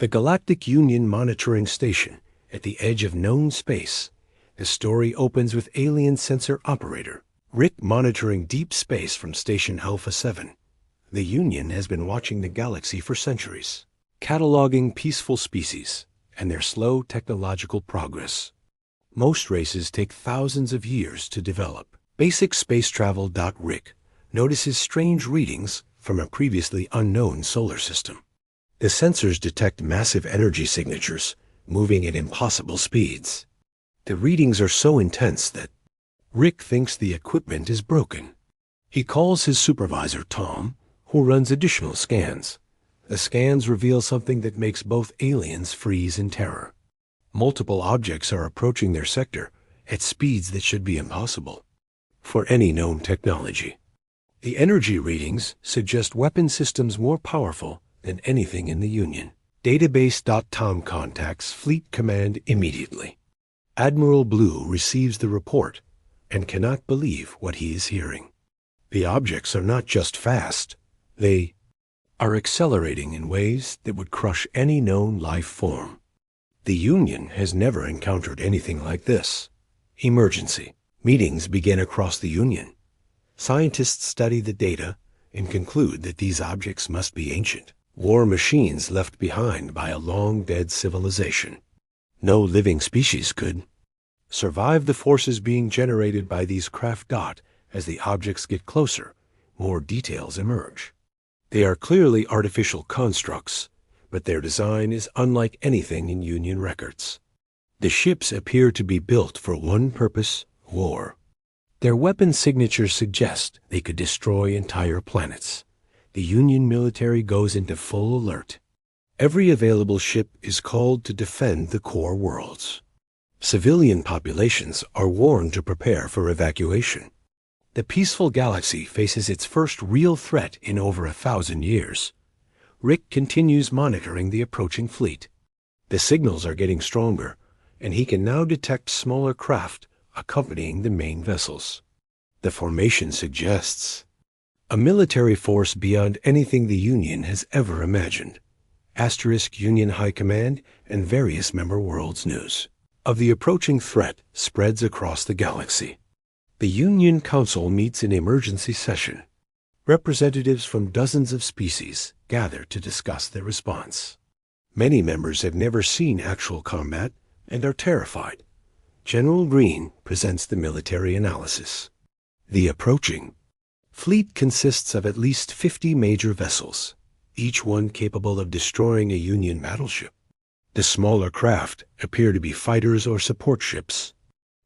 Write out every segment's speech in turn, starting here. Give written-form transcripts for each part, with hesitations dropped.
The Galactic Union Monitoring Station at the edge of known space. The story opens with alien sensor operator Rick monitoring deep space from Station Alpha 7. The Union has been watching the galaxy for centuries, cataloging peaceful species and their slow technological progress. Most races take thousands of years to develop. Basic space travel. Rick notices strange readings from a previously unknown solar system. The sensors detect massive energy signatures moving at impossible speeds. The readings are so intense that Rick thinks the equipment is broken. He calls his supervisor, Tom, who runs additional scans. The scans reveal something that makes both aliens freeze in terror. Multiple objects are approaching their sector at speeds that should be impossible for any known technology. The energy readings suggest weapon systems more powerful than anything in the Union. Database. Tom contacts Fleet Command immediately. Admiral Blue receives the report and cannot believe what he is hearing. The objects are not just fast, they are accelerating in ways that would crush any known life form. The Union has never encountered anything like this. Emergency. Meetings begin across the Union. Scientists study the data and conclude that these objects must be ancient war machines left behind by a long-dead civilization. No living species could survive the forces being generated by these craft. As the objects get closer, more details emerge. They are clearly artificial constructs, but their design is unlike anything in Union records. The ships appear to be built for one purpose: war. Their weapon signatures suggest they could destroy entire planets. The Union military goes into full alert. Every available ship is called to defend the core worlds. Civilian populations are warned to prepare for evacuation. The peaceful galaxy faces its first real threat in over 1,000 years. Rick continues monitoring the approaching fleet. The signals are getting stronger, and he can now detect smaller craft accompanying the main vessels. The formation suggests a military force beyond anything the Union has ever imagined. Union High Command and various member worlds news of the approaching threat spreads across the galaxy. The Union Council meets in emergency session. Representatives from dozens of species gather to discuss their response. Many members have never seen actual combat and are terrified. General Green presents the military analysis. The approaching fleet consists of at least 50 major vessels, each one capable of destroying a Union battleship. The smaller craft appear to be fighters or support ships.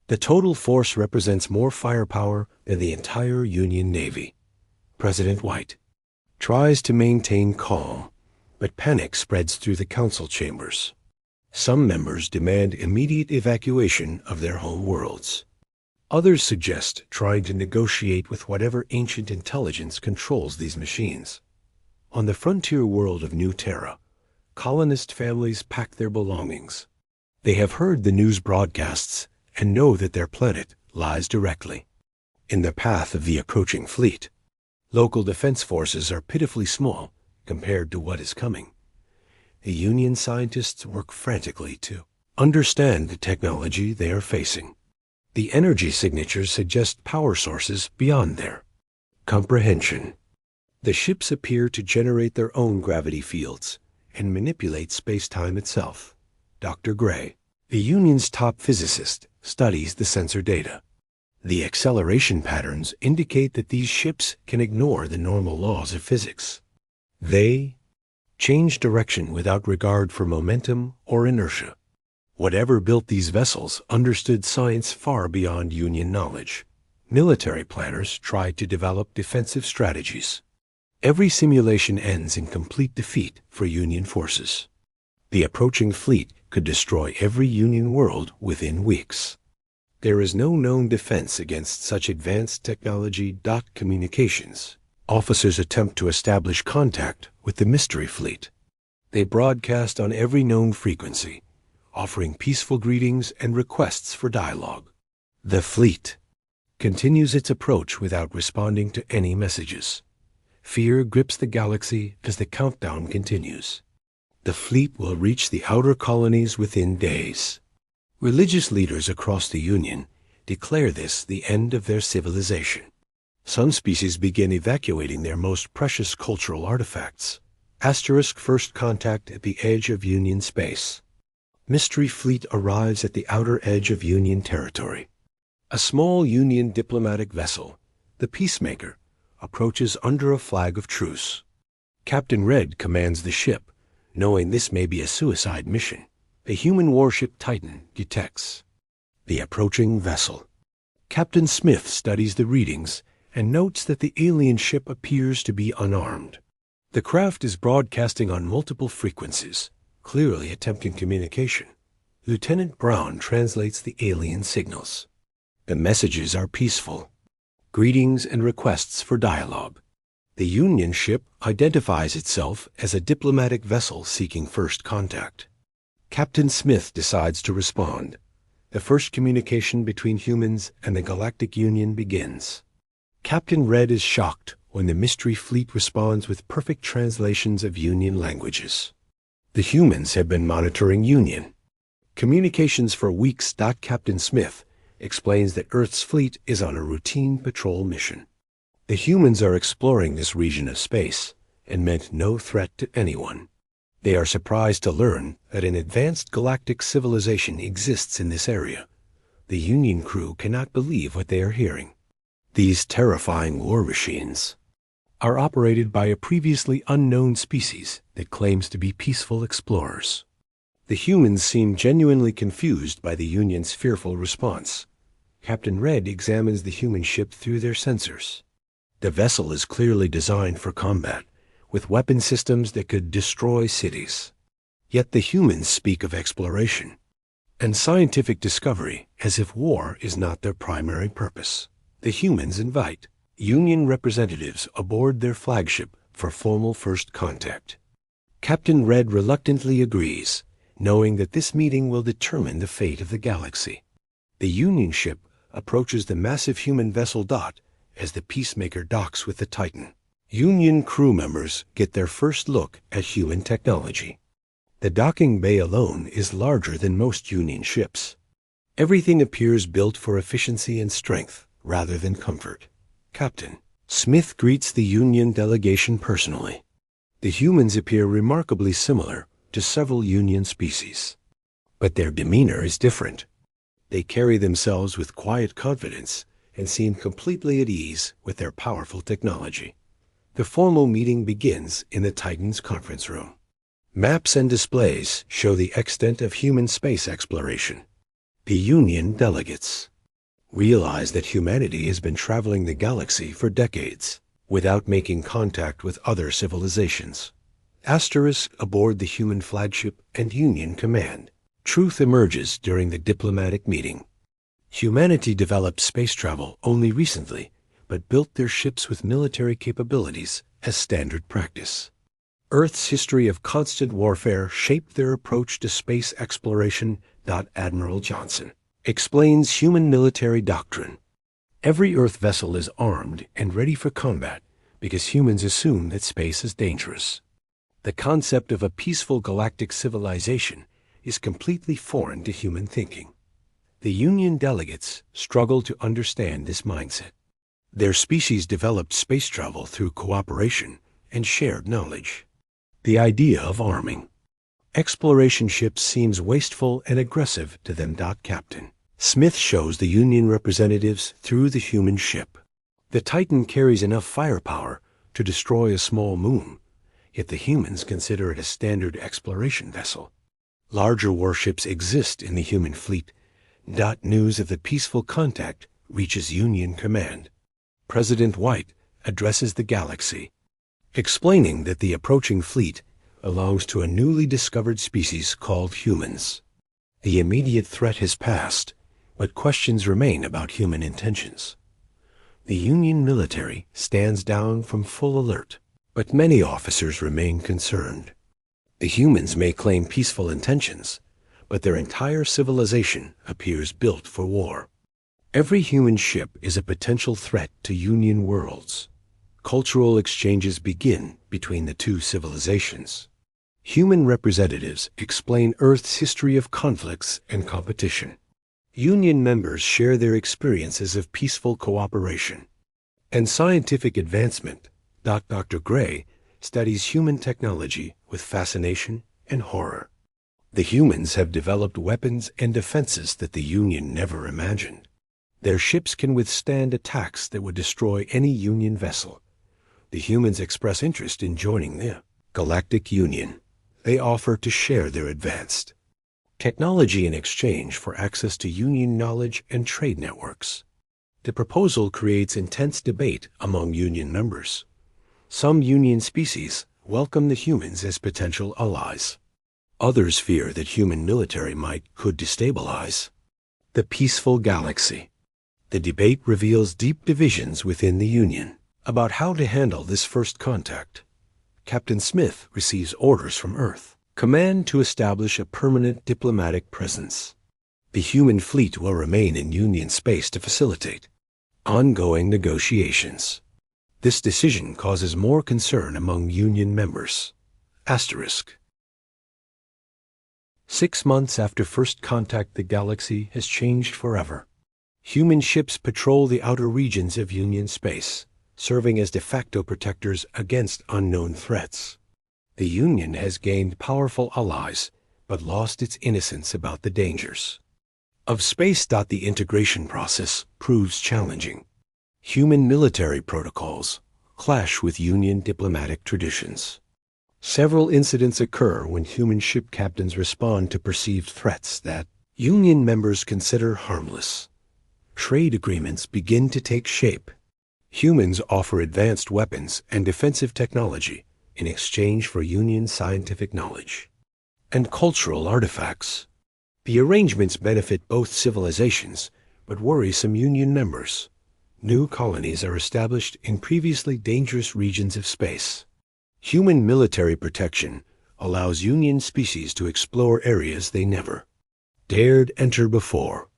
The total force represents more firepower than the entire Union Navy. President White tries to maintain calm, but panic spreads through the council chambers. Some members demand immediate evacuation of their home worlds. Others suggest trying to negotiate with whatever ancient intelligence controls these machines. On the frontier world of New Terra, colonist families pack their belongings. They have heard the news broadcasts and know that their planet lies directly in the path of the approaching fleet. Local defense forces are pitifully small compared to what is coming. The Union scientists work frantically to understand the technology they are facing. The energy signatures suggest power sources beyond their comprehension. The ships appear to generate their own gravity fields and manipulate space-time itself. Dr. Gray, the Union's top physicist, studies the sensor data. The acceleration patterns indicate that these ships can ignore the normal laws of physics. They change direction without regard for momentum or inertia. Whatever built these vessels understood science far beyond Union knowledge. Military planners tried to develop defensive strategies. Every simulation ends in complete defeat for Union forces. The approaching fleet could destroy every Union world within weeks. There is no known defense against such advanced technology. Communications. Officers attempt to establish contact with the mystery fleet. They broadcast on every known frequency, offering peaceful greetings and requests for dialogue. The fleet continues its approach without responding to any messages. Fear grips the galaxy as the countdown continues. The fleet will reach the outer colonies within days. Religious leaders across the Union declare this the end of their civilization. Some species begin evacuating their most precious cultural artifacts. Asterisk first contact at the edge of Union space. Mystery fleet arrives at the outer edge of Union territory. A small Union diplomatic vessel, the Peacemaker, approaches under a flag of truce. Captain Red commands the ship, knowing this may be a suicide mission. A human warship Titan detects the approaching vessel. Captain Smith studies the readings and notes that the alien ship appears to be unarmed. The craft is broadcasting on multiple frequencies, clearly attempting communication. Lieutenant Brown translates the alien signals. The messages are peaceful. Greetings and requests for dialogue. The Union ship identifies itself as a diplomatic vessel seeking first contact. Captain Smith decides to respond. The first communication between humans and the Galactic Union begins. Captain Red is shocked when the mystery fleet responds with perfect translations of Union languages. The humans have been monitoring Union communications for weeks. Captain Smith explains that Earth's fleet is on a routine patrol mission. The humans are exploring this region of space and meant no threat to anyone. They are surprised to learn that an advanced galactic civilization exists in this area. The Union crew cannot believe what they are hearing. These terrifying war machines are operated by a previously unknown species that claims to be peaceful explorers. The humans seem genuinely confused by the Union's fearful response. Captain Red examines the human ship through their sensors. The vessel is clearly designed for combat, with weapon systems that could destroy cities. Yet the humans speak of exploration and scientific discovery as if war is not their primary purpose. The humans invite Union representatives aboard their flagship for formal first contact. Captain Red reluctantly agrees, knowing that this meeting will determine the fate of the galaxy. The Union ship approaches the massive human vessel Dot as the Peacemaker docks with the Titan. Union crew members get their first look at human technology. The docking bay alone is larger than most Union ships. Everything appears built for efficiency and strength rather than comfort. Captain Smith greets the Union delegation personally. The humans appear remarkably similar to several Union species, but their demeanor is different. They carry themselves with quiet confidence and seem completely at ease with their powerful technology. The formal meeting begins in the Titan's conference room. Maps and displays show the extent of human space exploration. The Union delegates realize that humanity has been traveling the galaxy for decades without making contact with other civilizations. Asterisk aboard the human flagship and Union command. Truth emerges during the diplomatic meeting. Humanity developed space travel only recently, but built their ships with military capabilities as standard practice. Earth's history of constant warfare shaped their approach to space exploration. Admiral Johnson explains human military doctrine. Every Earth vessel is armed and ready for combat because humans assume that space is dangerous. The concept of a peaceful galactic civilization is completely foreign to human thinking. The Union delegates struggle to understand this mindset. Their species developed space travel through cooperation and shared knowledge. The idea of arming exploration ships seems wasteful and aggressive to them. Captain Smith shows the Union representatives through the human ship. The Titan carries enough firepower to destroy a small moon, yet the humans consider it a standard exploration vessel. Larger warships exist in the human fleet. News of the peaceful contact reaches Union command. President White addresses the galaxy, explaining that the approaching fleet belongs to a newly discovered species called humans. The immediate threat has passed, but questions remain about human intentions. The Union military stands down from full alert, but many officers remain concerned. The humans may claim peaceful intentions, but their entire civilization appears built for war. Every human ship is a potential threat to Union worlds. Cultural exchanges begin between the two civilizations. Human representatives explain Earth's history of conflicts and competition. Union members share their experiences of peaceful cooperation. And scientific advancement. Dr. Gray studies human technology with fascination and horror. The humans have developed weapons and defenses that the Union never imagined. Their ships can withstand attacks that would destroy any Union vessel. The humans express interest in joining the Galactic Union. They offer to share their advanced technology in exchange for access to Union knowledge and trade networks. The proposal creates intense debate among Union members. Some Union species welcome the humans as potential allies. Others fear that human military might could destabilize the peaceful galaxy. The debate reveals deep divisions within the Union about how to handle this first contact. Captain Smith receives orders from Earth, command to establish a permanent diplomatic presence. The human fleet will remain in Union space to facilitate ongoing negotiations. This decision causes more concern among Union members. Asterisk. 6 months after first contact, the galaxy has changed forever. Human ships patrol the outer regions of Union space, serving as de facto protectors against unknown threats. The Union has gained powerful allies, but lost its innocence about the dangers of space. The integration process proves challenging. Human military protocols clash with Union diplomatic traditions. Several incidents occur when human ship captains respond to perceived threats that Union members consider harmless. Trade agreements begin to take shape. Humans offer advanced weapons and defensive technology in exchange for Union scientific knowledge and cultural artifacts. The arrangements benefit both civilizations, but worry some Union members. New colonies are established in previously dangerous regions of space. Human military protection allows Union species to explore areas they never dared enter before.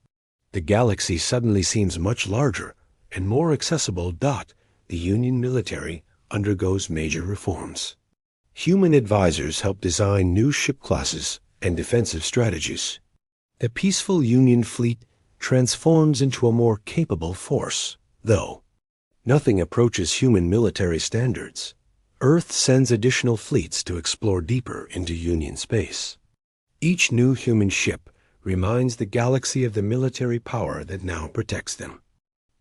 The galaxy suddenly seems much larger and more accessible. The Union military undergoes major reforms. Human advisors help design new ship classes and defensive strategies. The peaceful Union fleet transforms into a more capable force, though nothing approaches human military standards. Earth sends additional fleets to explore deeper into Union space. Each new human ship reminds the galaxy of the military power that now protects them.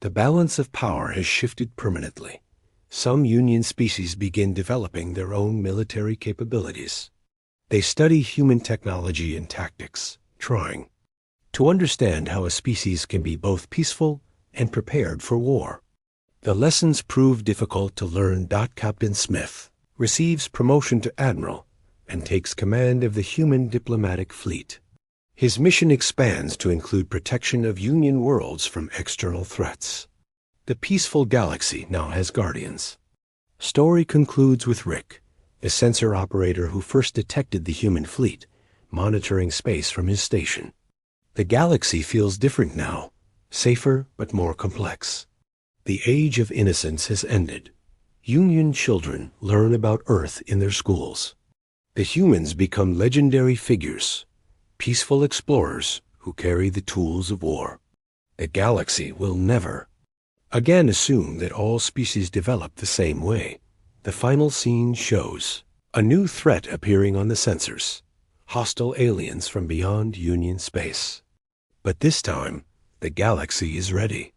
The balance of power has shifted permanently. Some Union species begin developing their own military capabilities. They study human technology and tactics, trying to understand how a species can be both peaceful and prepared for war. The lessons prove difficult to learn. Captain Smith receives promotion to admiral and takes command of the human diplomatic fleet. His mission expands to include protection of Union worlds from external threats. The peaceful galaxy now has guardians. Story concludes with Rick, the sensor operator who first detected the human fleet, monitoring space from his station. The galaxy feels different now, safer but more complex. The age of innocence has ended. Union children learn about Earth in their schools. The humans become legendary figures, peaceful explorers who carry the tools of war. The galaxy will never again assume that all species develop the same way. The final scene shows a new threat appearing on the sensors, hostile aliens from beyond Union space. But this time, the galaxy is ready.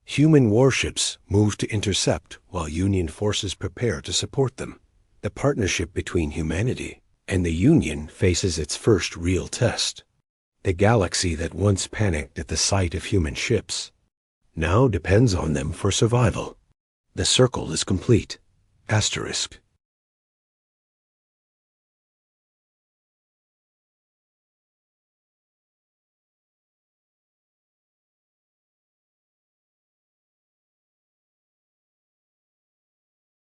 Human warships move to intercept while Union forces prepare to support them. The partnership between humanity and the Union faces its first real test. The galaxy that once panicked at the sight of human ships now depends on them for survival. The circle is complete. Asterisk.